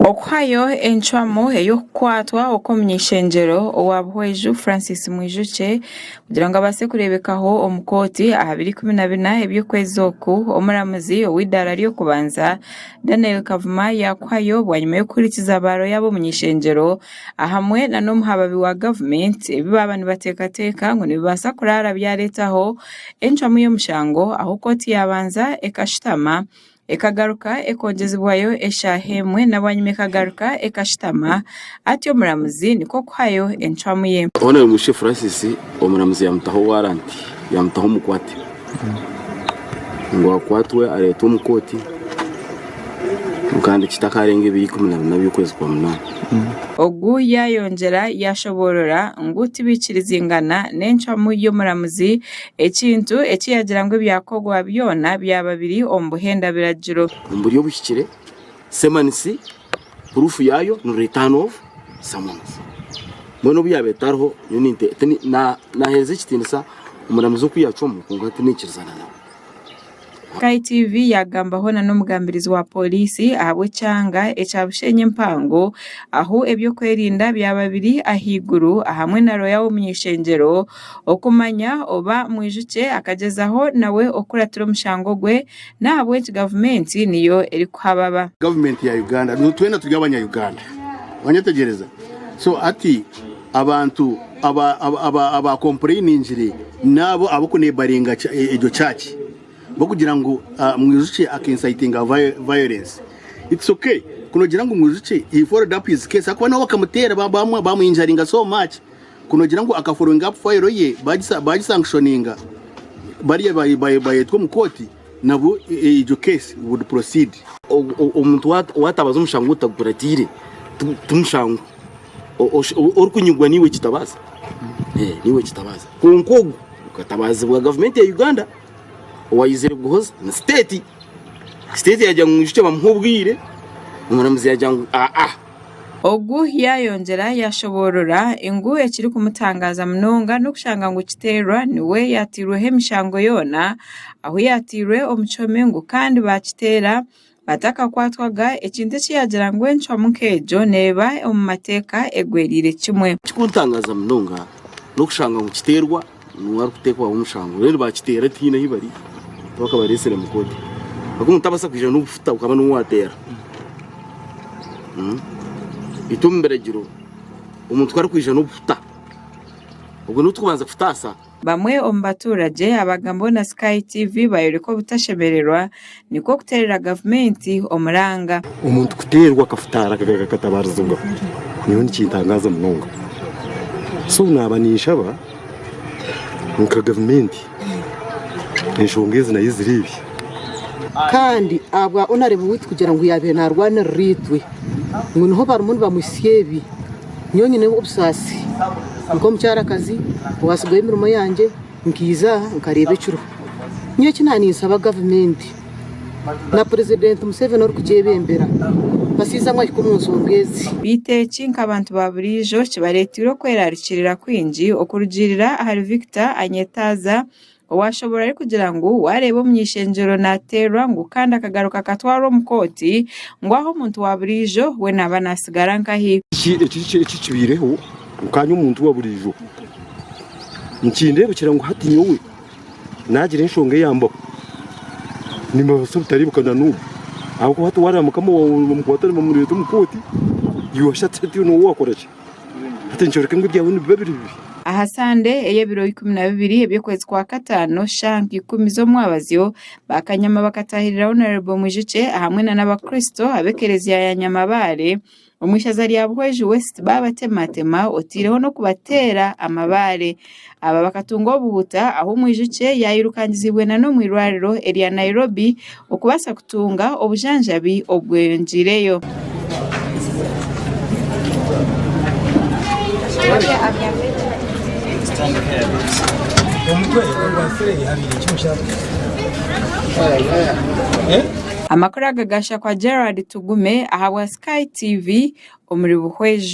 Okwayo enchwamo eyokukwatwa okomunyeshenjero owabweju Francis Mwijuche kugira ngo abase kurebekaho omukoti 2014 ebyokwezi oku omuramuzi ow'idara lyokubanza Daniel Kavuma yakwayo bwanyuma y'okurikiza baro yabo munyeshenjero ahamwe na n'omuhababi wa government ebibaba nibateekateeka ngo nibibasa kurara byaretaho enchwamo y'omushango aho koti yabanza ekashitama ekagaruka ekongezebwayo eshahemwe nabanyuma ekagaruka ekashitama ati omuramuzi niko kuhayo enchwamu ye Honorable Mushe Francis omuramuzi yamutaho warranty yamutaho mukwati ngo akwatwe areto mukoti kandi kitakarenge biyikumina by'ukwezi kwa munana ogu yayongera yashoborora nguti bikirizingana n'enchwamu y'omuramuzi ekintu ekiyagira ngo byakogwa byona byababiri ombuhenda biragiro muri yo bushyikire semanisi proof yayo no return of summons bono byabetaho unite na heze kitinisa omuramuzi okuyachomo kungati nikirizana nawe Sky TV yagambaho na n'omugambirizi wa polisi ahabwe cyanga ecabushenye mpango aho ebyo kwerinda byababiri ahiguru ahamwe na roya w'umunyeshenjero okumanya oba Mwijuche akagezaho nawe okuratira omushango gwe nahabwe government niyo eri kuhababa government ya Uganda n'utwena turi abanya Uganda wanyetegereza so ati abantu aba complaining nabo abakunebaringa ejo church bokugira ngo Mwijuche akinciting violence. It's okay kunogira ngo Mwijuche he followed up his case akwana wakamutera bamwinjaringa so much kunogira ngo akafollowing up file ye baji sanctioninga bari two mukoti nabo ejo case would proceed. Omuntu watabaza umushango utakuratire tumushango orikunyugwa niwe kitabaza niwe kitabaza konkogo ukatabaza bwa government ya Uganda wayizere guhoza na state yajya Mwijuche bamuhubwire umuramuzi yajya ogu yayongera yashoborora ingu ekiri kumutangaza munonga no kushanga ngo kiterwa niwe yatirwe hemishango yona aho yatirwe omuchome ngo kandi bakitera bataka kwatwaga ekintu kiyagira ngo enchwamu kejo neba omumateka egwerire kimwe kikuntangaza munonga no kushanga ngo kiterwa nuwari kutekwa omushango rero bakitera tina hibari bakabaresera mukoti bakumuntabasa kwijana n'ubufuta ukaba n'uwatera itumberagiro umuntu twari kwijana n'ubufuta ubwo nutubanza kufutasa bamwe ombaturage abagambo na Sky TV bayereko butashemererwa niko kuterera government omuranga umuntu kuterwa kafutara katabarizwa niyo n'ikintangaza munonga so nabanisha ba nka government enshongezi nayiziribi kandi abwa onarebe wit kugira ngo yabe narwana ritwe ngo niho barumuntu bamusyebi niyo nyine obusasi ngo mucyarakazi wasigaye imirimo yanjye nkiza nkarebe curo niyo kinanisaba government na president Museveni uri kujebembera basiza mwa ikumunzongezi biteki nk'abantu baburijo kibaretiro kwerarikirira kwinji okurugirira ahari Victor Anyetaza washobora ari kugira ngo warebe omunyeshenjero naterwa ngo kandi akagaruka katwaro mukoti ngo aho umuntu waburijo we naba nasigara nkahi iki kibireho ukanya umuntu waburijo nkindebe kira ngo hati nyowe nagire enshonge yambo nima basubitari bukana nubu aho ko hatu wara mukamo mukwatari mu muriro mukoti yoshatse ati no wakoraje hati nshoreke ngo byawe nibabiri ahasande eyebiro 12 ebyokwezi kwa katano shanki 10 zo mwabazyo bakanyama bakatahirira Honorable Mwijuche ahamwe n'abakristo abekerezia ya Nyamabare omwishaza ya Bweju West babatematema otireho no kubatera amabare aba bakatunga obuhuta aho Mwijuche yayirukangizibwe na no mwirwariro area Nairobi okubasa kutunga obujanjabi obwenjireyo amakuru agagasha kwa Gerard Tugume ahabwa Sky TV omuri buhwejo